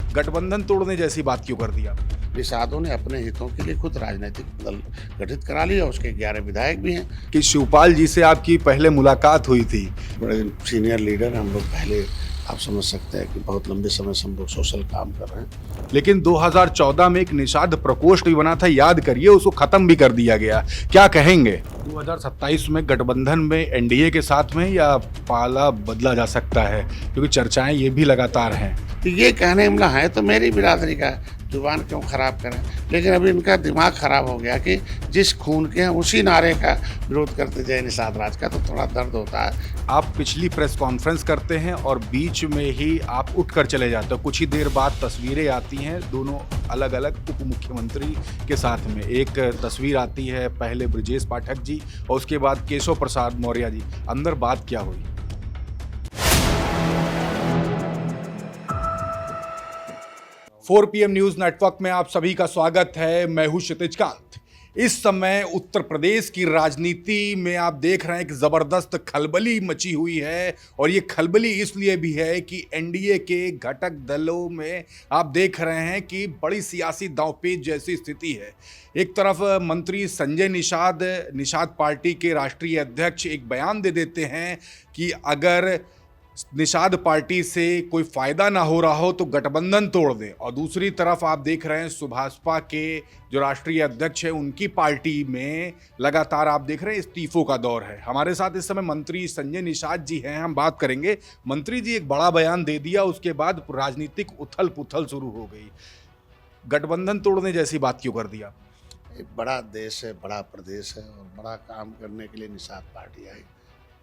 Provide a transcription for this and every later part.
गठबंधन तोड़ने जैसी बात क्यों कर दिया? निषादों ने अपने हितों के लिए खुद राजनीतिक दल गठित करा लिया। उसके 11 विधायक भी हैं। कि शिवपाल जी से आपकी पहले मुलाकात हुई थी। बड़े सीनियर लीडर हम लोग पहले, आप समझ सकते हैं कि बहुत लंबे समय से हम लोग सोशल काम कर रहे हैं। लेकिन 2014 में एक निषाद प्रकोष्ठ भी बना था, याद करिए, उसको खत्म भी कर दिया गया। क्या कहेंगे 2027 में गठबंधन में एनडीए के साथ में, या पाला बदला जा सकता है? क्योंकि चर्चाएं ये भी लगातार हैं। तो ये कहने हमला है तो मेरी बिरादरी का जुबान क्यों खराब करें, लेकिन अभी इनका दिमाग खराब हो गया कि जिस खून के हैं उसी नारे का विरोध करते जाए निषाद राज का, तो थोड़ा दर्द होता है। आप पिछली प्रेस कॉन्फ्रेंस करते हैं और बीच में ही आप उठकर चले जाते हो। कुछ ही देर बाद तस्वीरें आती हैं दोनों अलग अलग उप मुख्यमंत्री के साथ में। एक तस्वीर आती है पहले ब्रजेश पाठक जी और उसके बाद केशव प्रसाद मौर्य जी। अंदर बात क्या हुई? 4 PM न्यूज नेटवर्क में आप सभी का स्वागत है। मैं हूं क्षितिज कांत। इस समय उत्तर प्रदेश की राजनीति में आप देख रहे हैं कि जबरदस्त खलबली मची हुई है, और ये खलबली इसलिए भी है कि एनडीए के घटक दलों में आप देख रहे हैं कि बड़ी सियासी दांवपेच जैसी स्थिति है। एक तरफ मंत्री संजय निषाद पार्टी के राष्ट्रीय अध्यक्ष एक बयान दे देते हैं कि अगर निषाद पार्टी से कोई फायदा ना हो रहा हो तो गठबंधन तोड़ दे, और दूसरी तरफ आप देख रहे हैं सुभाषपा के जो राष्ट्रीय अध्यक्ष है उनकी पार्टी में लगातार आप देख रहे हैं इस्तीफों का दौर है। हमारे साथ इस समय मंत्री संजय निषाद जी हैं, हम बात करेंगे। मंत्री जी एक बड़ा बयान दे दिया, उसके बाद राजनीतिक उथल पुथल शुरू हो गई। गठबंधन तोड़ने जैसी बात क्यों कर दिया? एक बड़ा देश है, बड़ा प्रदेश है, और बड़ा काम करने के लिए निषाद पार्टी आई।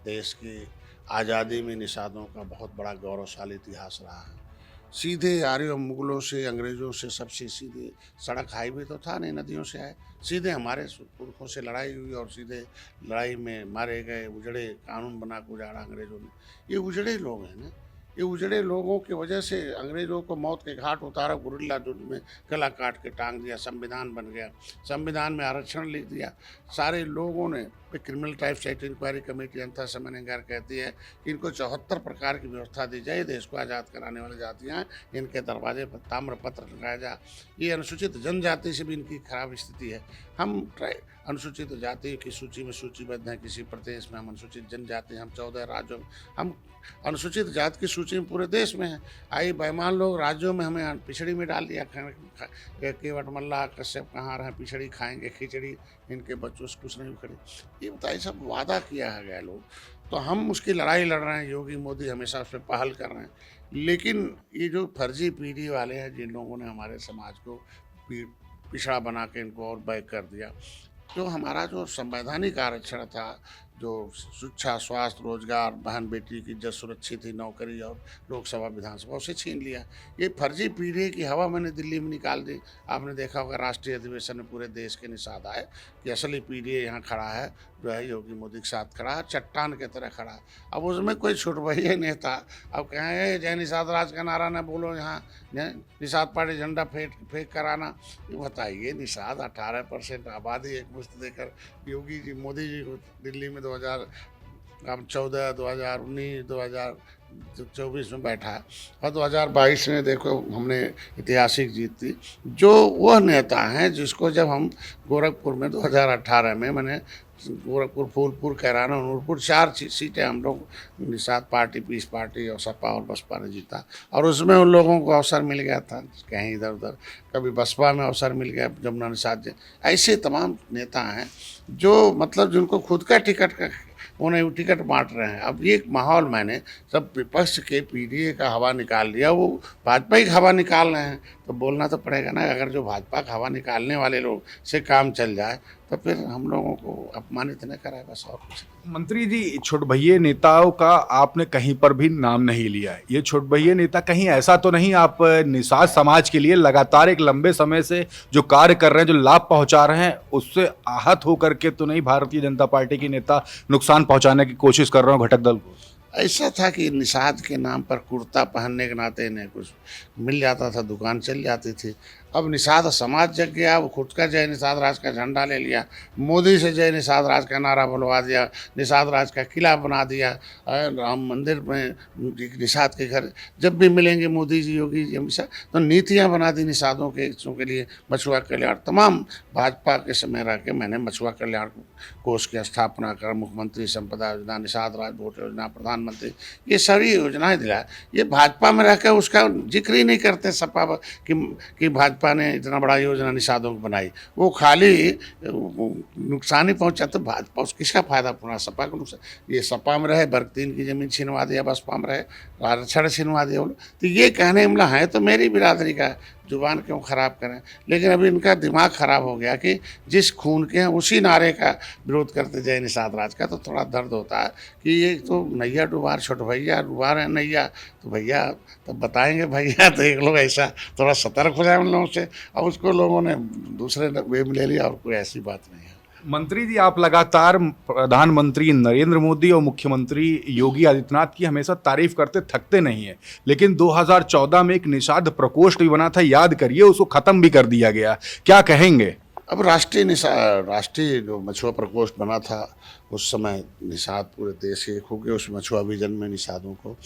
देश की आज़ादी में निषादों का बहुत बड़ा गौरवशाली इतिहास रहा है। सीधे आर्यों मुगलों से, अंग्रेज़ों से, सबसे सीधे सड़क हाईवे तो था नहीं, नदियों से आए। सीधे हमारे पुरखों से लड़ाई हुई और सीधे लड़ाई में मारे गए, उजड़े, कानून बना के उजाड़ा अंग्रेज़ों ने। ये उजड़े लोग हैं ना, ये उजड़े लोगों की वजह से अंग्रेज़ों को मौत के घाट उतारा, गुरिल्ला युद्ध में गला काट के टांग दिया, संविधान बन गया, संविधान में आरक्षण लिख दिया। सारे लोगों ने criminal type site inquiry committee अंतर समन्वयकार कहती है कि इनको 74 प्रकार की व्यवस्था दी जाए। देश को आज़ाद कराने वाली जातियाँ, इनके दरवाजे पर ताम्रपत्र लगाया जाए। ये अनुसूचित जनजाति से भी इनकी खराब स्थिति है। हम अनुसूचित जाति की सूची में सूचीबद्ध हैं, किसी प्रदेश में हम अनुसूचित जनजाति, हम 14 राज्यों में, हम अनुसूचित जाति की सूची में पूरे देश में हैं। आई बेईमान लोग राज्यों में हमें पिछड़ी में डाल दिया। केवट मल्ला कश्यप कहाँ रहे, पिछड़ी खाएंगे खिचड़ी, इनके बच्चों से कुछ नहीं उखड़े। ये बताइए, सब वादा किया है गया लोग, तो हम उसकी लड़ाई लड़ रहे हैं। योगी मोदी हमेशा उस पर पहल कर रहे हैं, लेकिन ये जो फर्जी पीढ़ी वाले हैं, जिन लोगों ने हमारे समाज को पिछड़ा बना के इनको और बैक कर दिया, जो हमारा जो संवैधानिक आरक्षण था, जो शिक्षा, स्वास्थ्य, रोजगार, बहन बेटी की इज्जत सुरक्षित थी, नौकरी और लोकसभा विधानसभा, उसे छीन लिया। ये फर्जी पीढ़ी की हवा मैंने दिल्ली में निकाल दी। आपने देखा होगा राष्ट्रीय अधिवेशन में पूरे देश के निषाद आए कि असली पीढ़ी यहाँ खड़ा है, जो है योगी मोदी के साथ खड़ा है, चट्टान की तरह खड़ा है। अब उसमें कोई छुटभैया नहीं था। अब कहें जय निषाद राज का नारा न बोलो, यहाँ निषाद पार्टी झंडा फेंक कर आना। ये बताइए, निषाद 18% आबादी एक मुश्त देकर योगी जी, मोदी जी को दिल्ली में 2014, 2019, 2024 में बैठा है, और 2022 में देखो हमने ऐतिहासिक जीत दी। जो वह नेता हैं जिसको जब हम गोरखपुर में 2018 में, मैंने गोरखपुर, फूलपुर, कैराना, नूरपुर 4 सीटें हम लोग निषाद पार्टी, पीस पार्टी और सपा और बसपा ने जीता, और उसमें उन लोगों को अवसर मिल गया था कहीं इधर उधर। कभी बसपा में अवसर मिल गया, जमुना निषाद जी, ऐसे तमाम नेता हैं जो मतलब जिनको खुद का टिकट, उन्हें टिकट बांट रहे हैं। अब ये माहौल मैंने सब विपक्ष के पीडीए का हवा निकाल दिया, वो भाजपा की हवा निकाल रहे हैं, तो बोलना तो पड़ेगा ना। अगर जो भाजपा का हवा निकालने वाले लोग से काम चल जाए तो फिर हम लोगों को अपमानित न कराए, बस और कुछ। मंत्री जी, छोटभैये नेताओं का आपने कहीं पर भी नाम नहीं लिया है। ये छोटभैये नेता कहीं ऐसा तो नहीं, आप निषाद समाज के लिए लगातार एक लंबे समय से जो कार्य कर रहे हैं, जो लाभ पहुंचा रहे हैं, उससे आहत होकर के तो नहीं भारतीय जनता पार्टी के नेता नुकसान पहुंचाने की कोशिश कर रहे हो घटक दल को? ऐसा था कि निषाद के नाम पर कुर्ता पहनने के नाते इन्हें कुछ मिल जाता था, दुकान चल जाती थी। अब निषाद समाज जग गया, वो खुद का जय निषाद राज का झंडा ले लिया, मोदी से जय निषाद राज का नारा बुलवा दिया, निषाद राज का किला बना दिया। राम मंदिर में निषाद के घर जब भी मिलेंगे मोदी जी, योगी जी, अमित शाह, तो नीतियाँ बना दी निषादों के लिए। मछुआ कल्याण तमाम भाजपा के समय रह के मैंने मछुआ कल्याण कोष की स्थापना कर, मुख्यमंत्री संपदा योजना, निषाद राज वोट योजना, प्रधानमंत्री, ये सारी योजनाएं दिला। ये भाजपा में रहकर उसका जिक्र ही नहीं करते सपा कि भाजपा ने इतना बड़ा योजना निषादों को बनाई। वो खाली नुकसान ही पहुंचा, तो भाजपा उस किसका फायदा पूरा, सपा को नुकसान। ये सपा में रहे वर्ग 3 की जमीन छीनवा दिया, बसपा में रहे आरक्षण छीनवा दिया। तो ये कहने हमला है तो मेरी बिरादरी का, जुबान क्यों ख़राब करें। लेकिन अभी इनका दिमाग ख़राब हो गया कि जिस खून के हैं उसी नारे का विरोध करते जय निषाद राज का। तो थोड़ा दर्द होता है कि ये तो नैया डुबार, छोटे भैया डुबा रहे हैं नैया, तो भैया तो बताएंगे भैया, तो एक लोग ऐसा थोड़ा सतर्क हो जाए उन लोगों से। अब उसको लोगों ने दूसरे वे में ले लिया, और कोई ऐसी बात नहीं है। मंत्री जी, आप लगातार प्रधानमंत्री नरेंद्र मोदी और मुख्यमंत्री योगी आदित्यनाथ की हमेशा तारीफ करते थकते नहीं है, लेकिन 2014 में एक निषाद प्रकोष्ठ भी बना था, याद करिए, उसको खत्म भी कर दिया गया। क्या कहेंगे? अब राष्ट्रीय जो मछुआ प्रकोष्ठ बना था, उस समय निषाद पूरे देश के एक हो गए। उस मछुआ विजन में निषादों को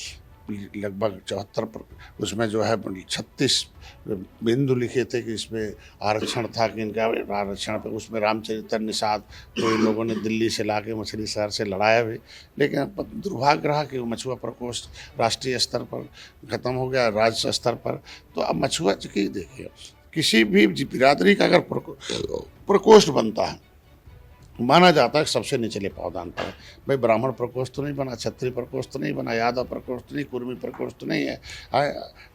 लगभग 74 उसमें जो है 36 बिंदु लिखे थे कि इसमें आरक्षण था, कि इनका आरक्षण पे। उसमें रामचरित्र निषाद तो इन लोगों ने दिल्ली से ला के मछली शहर से लड़ाया भी। लेकिन दुर्भाग्य रहा कि मछुआ प्रकोष्ठ राष्ट्रीय स्तर पर ख़त्म हो गया, राज्य स्तर पर। तो अब मछुआ की देखिए, किसी भी बिरादरी का अगर प्रकोष्ठ बनता है, माना जाता है कि सबसे निचले पावदान पर है। भाई ब्राह्मण प्रकोष्ठ तो नहीं बना, क्षत्रिय प्रकोष्ठ तो नहीं बना, यादव प्रकोष्ठ नहीं, कुर्मी प्रकोष्ठ तो नहीं है,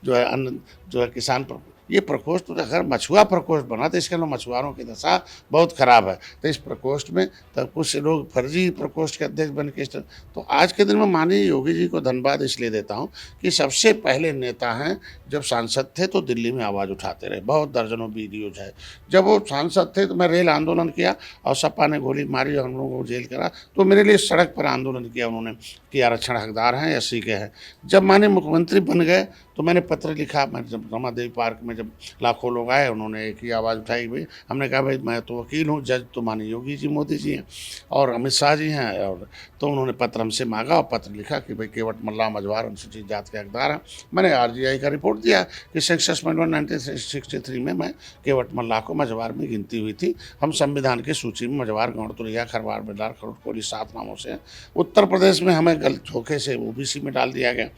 जो है अन्न जो है किसान ये प्रकोष्ठ। अगर मछुआ प्रकोष्ठ बना तो इसके लिए मछुआरों की दशा बहुत खराब है। तो इस प्रकोष्ठ में तो कुछ लोग फर्जी प्रकोष्ठ के अध्यक्ष बन के, तो आज के दिन में माननीय योगी जी को धन्यवाद इसलिए देता हूँ कि सबसे पहले नेता हैं, जब सांसद थे तो दिल्ली में आवाज़ उठाते रहे, बहुत दर्जनों वीडियोज है। जब वो सांसद थे तो मैं रेल आंदोलन किया और सपा ने गोली मारी और हम लोगों को जेल करा, तो मेरे लिए सड़क पर आंदोलन किया उन्होंने कि आरक्षण हकदार हैं, एससी के हैं। जब माननीय मुख्यमंत्री बन गए तो मैंने पत्र लिखा। मैं जब रमादेवी पार्क में जब लाखों लोग आए, उन्होंने एक ही आवाज़ उठाई, भाई हमने कहा भाई मैं तो वकील हूँ, जज तो माननीय योगी जी, मोदी जी हैं और अमित शाह जी हैं। और तो उन्होंने पत्र हमसे मांगा और पत्र लिखा कि भाई केवट मल्ला मझवार अनुसूचित जाति के हकदार हैं। मैंने आरजीआई का रिपोर्ट दिया कि सेंसस में 1963 में मैं केवट मल्ला को मझवार में गिनती हुई थी। हम संविधान की सूची में मझवार, गौड़तुलिया, खरवार, बेदार, खरोट कोली 7 नामों से। उत्तर प्रदेश में हमें धोखे से ओबीसी में डाल दिया गया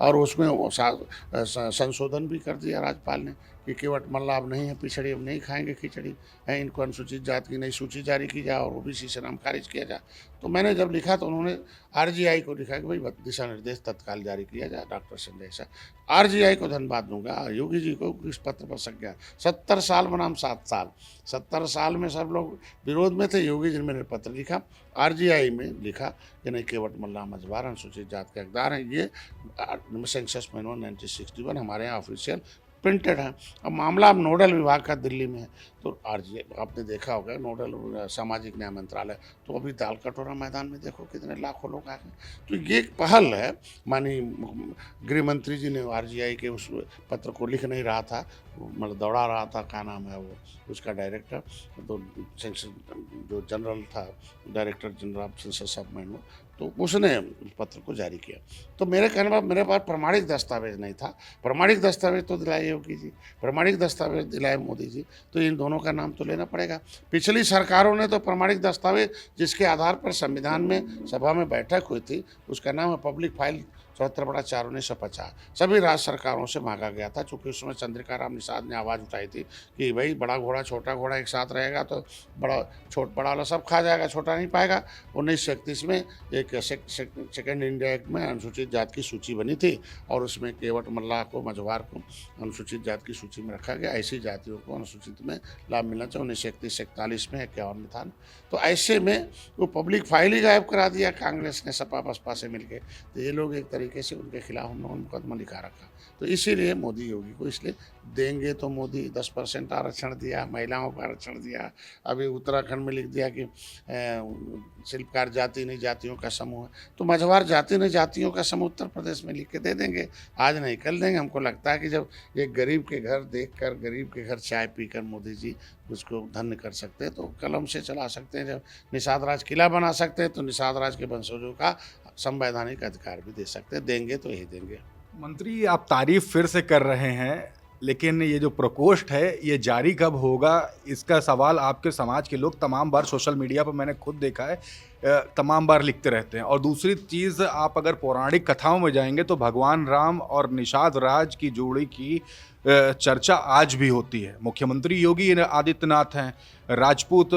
और उसमें संशोधन भी कर दिया राज्यपाल ने कि केवट मल्ला अब नहीं है पिछड़ी, अब नहीं खाएंगे खिचड़ी है, इनको अनुसूचित जाति की नई सूची जारी की जाए और ओबीसी से नाम खारिज किया जाए। तो मैंने जब लिखा तो उन्होंने आरजीआई को लिखा कि भाई दिशा निर्देश तत्काल जारी किया जाए। डॉक्टर संजय शाह, आरजीआई को धन्यवाद दूंगा, योगी जी को इस पत्र पर संज्ञा। 70 साल बनाम 7 साल, 70 साल में सब लोग विरोध में थे, योगी जी ने मैंने पत्र लिखा, आरजीआई में लिखा कि नहीं केवट मल्ला मझवार अनुसूचित जाति के हकदार हैं। ये सेंसस मैनुअल 1961 हमारे यहाँ ऑफिशियल प्रिंटेड है। अब मामला अब नोडल विभाग का दिल्ली में है, तो आरजीआई आपने देखा होगा, नोडल सामाजिक न्याय मंत्रालय, तो अभी दाल कटोरा मैदान में देखो कितने लाखों लोग आ गए। तो ये एक पहल है। माननीय गृह मंत्री जी ने आरजीआई के उस पत्र को लिख नहीं रहा था, मतलब दौड़ा रहा था, क्या नाम है वो उसका डायरेक्टर, तो जो जनरल था, director general of census of manual, तो उसने पत्र को जारी किया। तो मेरे कहने पर मेरे पास प्रमाणिक दस्तावेज नहीं था। प्रमाणिक दस्तावेज तो दिलाए योगी जी, प्रमाणिक दस्तावेज दिलाए मोदी जी, तो इन दोनों का नाम तो लेना पड़ेगा। पिछली सरकारों ने तो प्रमाणिक दस्तावेज जिसके आधार पर संविधान में सभा में बैठक हुई थी, उसका नाम है पब्लिक फाइल 74/4/1950, सभी राज्य सरकारों से मांगा गया था। चूँकि उस समय चंद्रिका राम निषाद ने आवाज़ उठाई थी कि भाई बड़ा घोड़ा छोटा घोड़ा एक साथ रहेगा तो बड़ा वाला सब खा जाएगा, छोटा नहीं पाएगा। 1931 में एक सेकेंड इंडिया एक्ट में अनुसूचित जाति की सूची बनी थी और उसमें केवट मल्ला को, मझवार को अनुसूचित जाति की सूची में रखा गया। ऐसी जातियों को अनुसूचित में लाभ मिलना चाहिए। 1931-41 में 51 में था। तो ऐसे में वो पब्लिक फाइल ही गायब करा दिया कांग्रेस ने सपा बसपा से मिलकर। तो ये लोग एक तरीके तरीके से उनके खिलाफ हम लोगों ने मुकदमा लिखा रखा। तो इसीलिए मोदी योगी को इसलिए देंगे, तो मोदी 10% आरक्षण दिया, महिलाओं को आरक्षण दिया। अभी उत्तराखंड में लिख दिया कि शिल्पकार जाति नहीं जातियों का समूह है, तो मझवार जाति नहीं जातियों का समूह उत्तर प्रदेश में लिख के दे देंगे। आज नहीं कल देंगे। हमको लगता है कि जब एक गरीब के घर देखकर, गरीब के घर चाय पीकर मोदी जी उसको धन्य कर सकते हैं, तो कलम से चला सकते हैं। जब निषाद राज किला बना सकते हैं, तो निषाद राज के वंशजों का संवैधानिक अधिकार भी दे सकते हैं। देंगे तो यही देंगे। मंत्री, आप तारीफ फिर से कर रहे हैं, लेकिन ये जो प्रकोष्ठ है ये जारी कब होगा, इसका सवाल आपके समाज के लोग तमाम बार सोशल मीडिया पर मैंने खुद देखा है, तमाम बार लिखते रहते हैं। और दूसरी चीज़, आप अगर पौराणिक कथाओं में जाएंगे तो भगवान राम और निषाद राज की जोड़ी की चर्चा आज भी होती है। मुख्यमंत्री योगी आदित्यनाथ हैं, राजपूत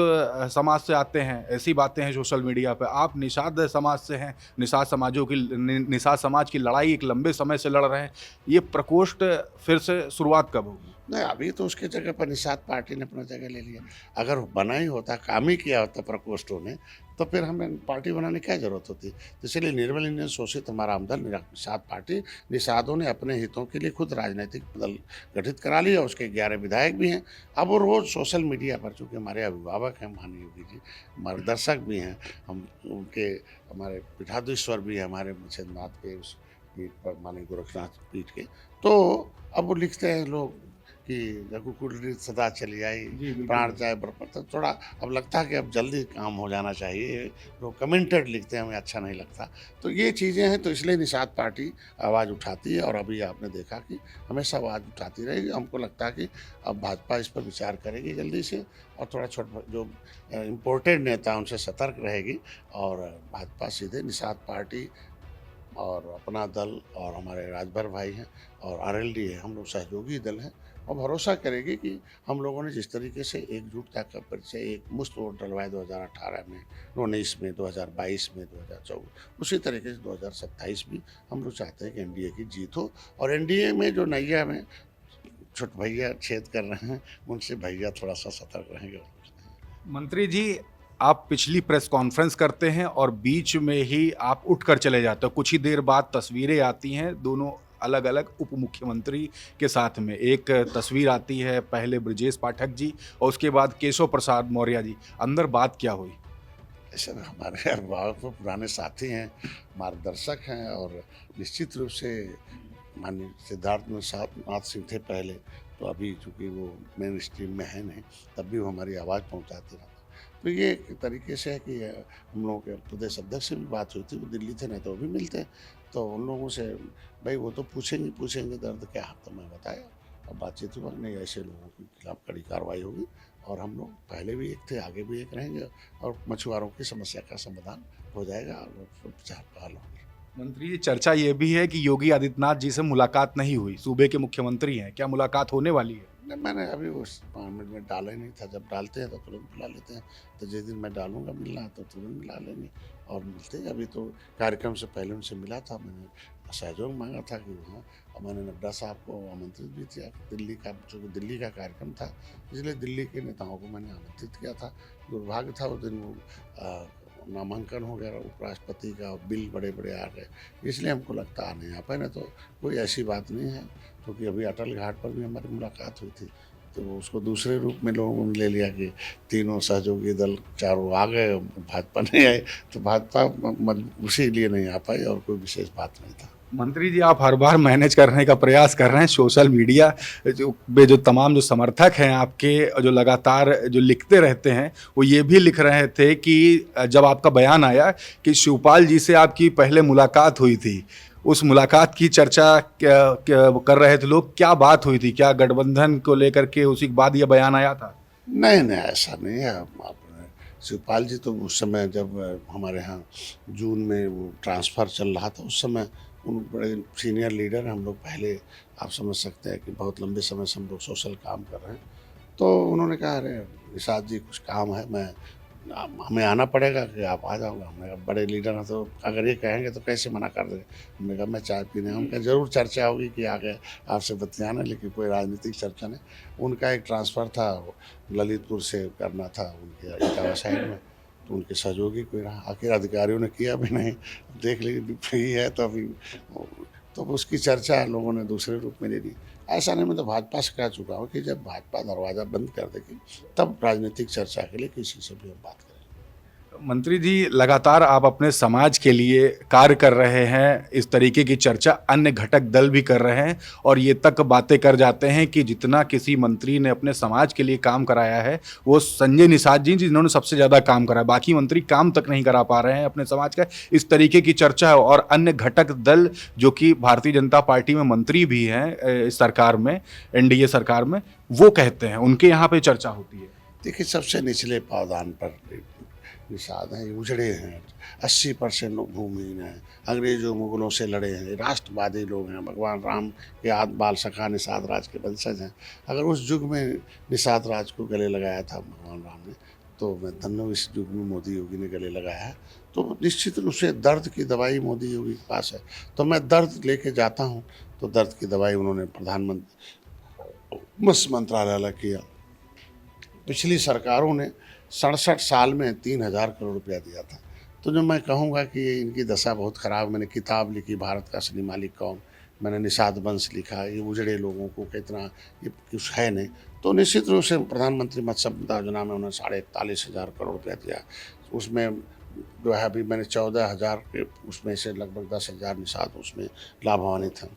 समाज से आते हैं, ऐसी बातें हैं सोशल मीडिया पे। आप निषाद समाज से हैं, निषाद समाज की लड़ाई एक लंबे समय से लड़ रहे हैं। ये प्रकोष्ठ फिर से शुरुआत कब होगी? नहीं, अभी तो उसके जगह पर निषाद पार्टी ने अपना जगह ले लिया। अगर बना ही होता, काम ही किया होता प्रकोष्ठों ने, तो फिर हमें पार्टी बनाने की क्या जरूरत होती। तो इसलिए निर्मल इंडियन शोषित हमारा आमदन निषाद पार्टी, निषादों ने अपने हितों के लिए खुद राजनीतिक दल गठित करा लिया। उसके 11 विधायक भी हैं। अब वो रोज़ सोशल मीडिया पर, चूँकि हमारे अभिभावक हैं माननीय योगी जी, मार्गदर्शक भी हैं, हम उनके, हमारे पीठाधीश्वर भी हैं हमारे मछेंद्रनाथ के उस पीठ पर, माननीय गोरखनाथ पीठ के। तो अब वो लिखते हैं लोग कि रघुकुल सदा चली आई, प्राण जाए बरपर। तो थोड़ा अब लगता है कि अब जल्दी काम हो जाना चाहिए। लोग कमेंटेड लिखते हैं, हमें अच्छा नहीं लगता। तो ये चीज़ें हैं, तो इसलिए निषाद पार्टी आवाज़ उठाती है, और अभी आपने देखा कि हमेशा आवाज़ उठाती रहेगी। हमको लगता है कि अब भाजपा इस पर विचार करेगी जल्दी से, और थोड़ा जो इम्पोर्टेड नेता हैं उनसे सतर्क रहेगी, और भाजपा सीधे निषाद पार्टी और अपना दल और हमारे राजभर भाई हैं और आरएलडी है, हम लोग सहयोगी दल हैं, और भरोसा करेगी कि हम लोगों ने जिस तरीके से एकजुटता का परिचय, एक मुश्त वोट डलवाए 2018 में, 19 में, 2022 में, 2024, उसी तरीके से 2027 भी हम लोग चाहते हैं कि एनडीए की जीत हो। और एनडीए में जो नैया में छोट भैया छेद कर रहे हैं, उनसे भैया थोड़ा सा सतर्क रहेंगे। मंत्री जी, आप पिछली प्रेस कॉन्फ्रेंस करते हैं और बीच में ही आप उठकर चले जाते हो। कुछ ही देर बाद तस्वीरें आती हैं दोनों अलग अलग उप मुख्यमंत्री के साथ में। एक तस्वीर आती है पहले ब्रजेश पाठक जी और उसके बाद केशव प्रसाद मौर्य जी। अंदर बात क्या हुई? ऐसे हमारे अभिभावक तो पुराने साथी हैं, मार्गदर्शक हैं, और निश्चित रूप से माननीय सिद्धार्थ नाथ सिंह थे पहले, तो अभी चूँकि वो मेन स्ट्रीम में है नहीं, तब भी वो हमारी आवाज़ पहुँचाते रहते। तो ये एक तरीके से है कि हम लोगों के प्रदेश अध्यक्ष से भी बात हुई थी, वो दिल्ली थे, नहीं तो वो भी मिलते हैं। तो उन लोगों से भाई वो तो पूछेंगे दर्द क्या है, तो मैं बताया, अब बातचीत हुआ नहीं, ऐसे लोगों के खिलाफ कड़ी कार्रवाई होगी, और हम लोग पहले भी एक थे, आगे भी एक रहेंगे, और मछुआरों की समस्या का समाधान हो जाएगा और हल होगी। मंत्री जी, चर्चा ये भी है कि योगी आदित्यनाथ जी से मुलाकात नहीं हुई, सूबे के मुख्यमंत्री हैं, क्या मुलाकात होने वाली है? नहीं, मैंने अभी उस फॉर्मेट में डाला ही नहीं था। जब डालते हैं तो तुरंत बुला लेते हैं, तो जिस दिन मैं डालूंगा मिलना है तो तुरंत मिला लेंगे और मिलते हैं। अभी तो कार्यक्रम से पहले उनसे मिला था, मैंने सहयोग मांगा था कि वहाँ, और मैंने नड्डा साहब को आमंत्रित भी किया दिल्ली का, चूँकि दिल्ली का कार्यक्रम था, इसलिए दिल्ली के नेताओं को मैंने आमंत्रित किया था। दुर्भाग्य था उस दिन वो नामांकन हो गया उपराष्ट्रपति का, बिल बड़े बड़े आ गए, इसलिए हमको लगता आ नहीं आ पाए। ना तो कोई ऐसी बात नहीं है, क्योंकि अभी अटल घाट पर भी हमारी मुलाकात हुई थी, तो उसको दूसरे रूप में लोगों ने ले लिया कि तीनों सहयोगी दल चारों आ गए, भाजपा नहीं आए, तो भाजपा उसी लिए नहीं आ पाई, और कोई विशेष बात नहीं था। मंत्री जी, आप हर बार मैनेज करने का प्रयास कर रहे हैं। सोशल मीडिया जो तमाम जो समर्थक हैं आपके, जो लगातार जो लिखते रहते हैं, वो ये भी लिख रहे थे कि जब आपका बयान आया कि शिवपाल जी से आपकी पहले मुलाकात हुई थी, उस मुलाकात की चर्चा क्या कर रहे थे लोग, क्या बात हुई थी? क्या गठबंधन को लेकर के उसी के बाद ये बयान आया था? नहीं, ऐसा नहीं है। आपने शिवपाल जी तो उस समय जब हमारे यहाँ जून में वो ट्रांसफ़र चल रहा था, उस समय उन बड़े सीनियर लीडर, हम लोग पहले, आप समझ सकते हैं कि बहुत लंबे समय से हम लोग सोशल काम कर रहे हैं। तो उन्होंने कहा, अरे निषाद जी कुछ काम है, हमें आना पड़ेगा कि आप आ जाओगे। हमने कहा बड़े लीडर हैं, तो अगर ये कहेंगे तो कैसे मना कर देंगे। हमने कहा मैं चाय पीने, हमने ज़रूर चर्चा होगी कि आगे आपसे बतियाना, लेकिन कोई राजनीतिक चर्चा नहीं। उनका एक ट्रांसफ़र था, ललितपुर से करना था उनके इटावा साइड में, तो उनके सहयोगी कोई रहा, आखिर अधिकारियों ने किया भी नहीं, देख ली है तो अभी तो उसकी चर्चा लोगों ने दूसरे रूप में ले ली। ऐसा नहीं, मैं तो भाजपा से कह चुका हूँ कि जब भाजपा दरवाज़ा बंद कर देगी तब राजनीतिक चर्चा के लिए किसी से भी हम बात करें। मंत्री जी, लगातार आप अपने समाज के लिए कार्य कर रहे हैं, इस तरीके की चर्चा अन्य घटक दल भी कर रहे हैं और ये तक बातें कर जाते हैं कि जितना किसी मंत्री ने अपने समाज के लिए काम कराया है वो संजय निषाद जी जिन्होंने सबसे ज़्यादा काम करा, बाकी मंत्री काम तक नहीं करा पा रहे हैं अपने समाज का। इस तरीके की चर्चा है और अन्य घटक दल जो कि भारतीय जनता पार्टी में मंत्री भी हैं इस सरकार में, एनडीए सरकार में, वो कहते हैं, उनके यहाँ पे चर्चा होती है। देखिए, सबसे निचले पावदान पर निषाद हैं, उजड़े हैं, 80% लोग भूमिहीन हैं, अंग्रेजों मुगलों से लड़े हैं, राष्ट्रवादी लोग हैं, भगवान राम के आदि बाल सखा निषाद राज के वंशज हैं। अगर उस युग में निषाद राज को गले लगाया था भगवान राम ने, तो मैं धन्य इस युग में मोदी योगी ने गले लगाया है। तो निश्चित रूप से दर्द की दवाई मोदी योगी के पास है, तो मैं दर्द लेके जाता हूँ, तो दर्द की दवाई उन्होंने प्रधानमंत्री मत्स्य मंत्रालय किया। पिछली सरकारों ने 67 साल में 3000 करोड़ रुपया दिया था। तो जो मैं कहूँगा कि इनकी दशा बहुत ख़राब, मैंने किताब लिखी भारत का असली मालिक कौन, मैंने निषाद वंश लिखा, ये उजड़े लोगों को कितना, ये कुछ है नहीं। तो निश्चित रूप से प्रधानमंत्री मत्स्य संपदा योजना में उन्होंने 41,500 करोड़ रुपया दिया। उसमें जो है अभी मैंने 14,000 के उसमें से लगभग 10,000 निषाद उसमें लाभान्वित हैं।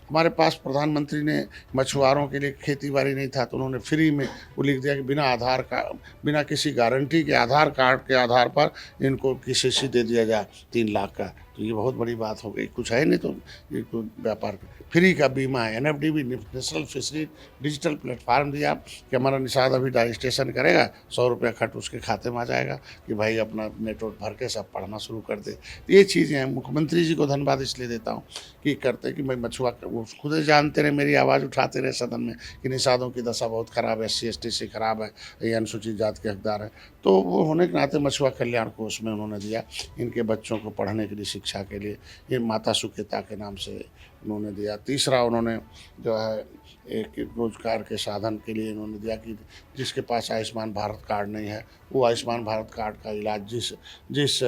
हमारे पास प्रधानमंत्री ने मछुआरों के लिए खेती बाड़ी नहीं था, तो उन्होंने फ्री में वो लिख दिया कि बिना आधार कार्ड, बिना किसी गारंटी के आधार कार्ड के आधार पर इनको KCC दे दिया जाए 3 लाख का। तो ये बहुत बड़ी बात हो गई, कुछ है नहीं तो ये कोई व्यापार फ्री का बीमा है। NFD भी, नेशनल फिशरी डिजिटल प्लेटफार्म दिया कि हमारा निषाद अभी रजिस्ट्रेशन करेगा, 100 रुपया खट उसके खाते में आ जाएगा कि भाई अपना नेटवर्क भर के सब पढ़ना शुरू कर दे। ये चीज़ें हैं। मुख्यमंत्री जी को धन्यवाद इसलिए देता हूँ कि करते कि भाई मछुआ वो खुद ही जानते रहे, मेरी आवाज़ उठाते रहे सदन में कि निषादों की दशा बहुत ख़राब है, SC ST से ख़राब है, ये अनुसूचित जाति के हकदार है। तो वो होने के नाते मछुआ कल्याण कोष में उन्होंने दिया, इनके बच्चों को पढ़ने के लिए, शिक्षा के लिए, ये माता सुकेता के नाम से उन्होंने दिया। तीसरा उन्होंने जो है एक रोजगार के साधन के लिए इन्होंने दिया कि जिसके पास आयुष्मान भारत कार्ड नहीं है वो आयुष्मान भारत कार्ड का इलाज जिस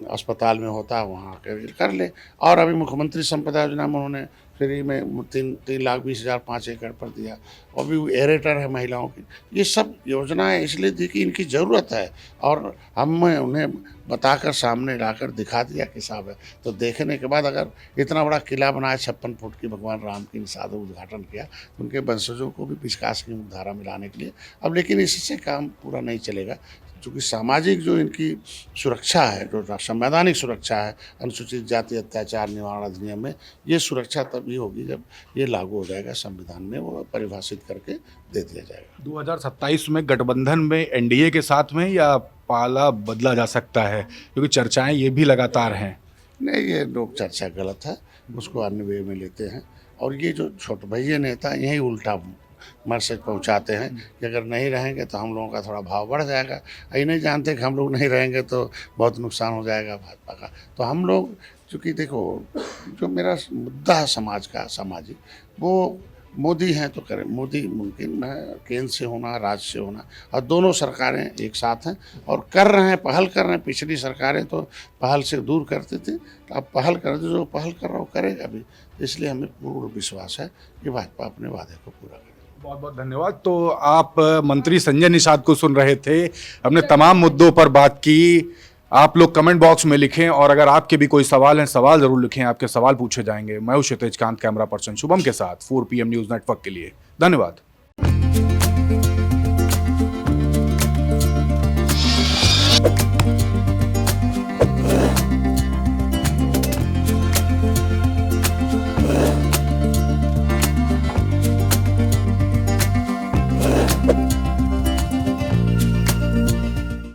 अस्पताल में होता है वहाँ आकर कर ले। और अभी मुख्यमंत्री संपदा योजना में उन्होंने फ्री में 3,20,000 5 एकड़ पर दिया। और भी एरेटर है महिलाओं की। ये सब योजनाएं इसलिए दी कि इनकी ज़रूरत है और हमने उन्हें बताकर सामने लाकर दिखा दिया कि साहब है। तो देखने के बाद अगर इतना बड़ा किला बनाया 56 फुट की भगवान राम की निषाद उद्घाटन किया, तो उनके वंशजों को भी विकास की मुख्यधारा में लाने के लिए अब, लेकिन इससे काम पूरा नहीं चलेगा क्योंकि सामाजिक जो इनकी सुरक्षा है, जो संवैधानिक सुरक्षा है अनुसूचित जाति अत्याचार निवारण अधिनियम में, ये सुरक्षा तभी होगी जब ये लागू हो जाएगा संविधान में, वो परिभाषित करके दे दिया जाएगा। 2027 में गठबंधन में एनडीए के साथ में या पाला बदला जा सकता है, क्योंकि चर्चाएं ये भी लगातार हैं। नहीं, ये लोग चर्चा गलत है, उसको अन्य वे में लेते हैं और ये जो छोटे भैया नेता यही उल्टा मैसेज पहुंचाते हैं कि अगर नहीं रहेंगे तो हम लोगों का थोड़ा भाव बढ़ जाएगा। ये नहीं जानते कि हम लोग नहीं रहेंगे तो बहुत नुकसान हो जाएगा भाजपा का। तो हम लोग चूँकि देखो, जो मेरा मुद्दा है समाज का, सामाजिक, वो मोदी हैं तो करें, मोदी मुमकिन है केंद्र से होना, राज्य से होना, और दोनों सरकारें एक साथ हैं और कर रहे हैं, पहल कर रहे हैं। पिछली सरकारें तो पहल से दूर करते थे, तो अब पहल कर दे, जो पहल कर रहा हो करेगा भी। इसलिए हमें पूर्ण विश्वास है कि भाजपा अपने वादे को पूरा करेगी। बहुत बहुत धन्यवाद। तो आप मंत्री संजय निषाद को सुन रहे थे, हमने तमाम मुद्दों पर बात की। आप लोग कमेंट बॉक्स में लिखें और अगर आपके भी कोई सवाल हैं, सवाल जरूर लिखें, आपके सवाल पूछे जाएंगे। मैं हूं क्षितिज कांत, कैमरा पर्सन शुभम के साथ 4 PM न्यूज़ नेटवर्क के लिए। धन्यवाद।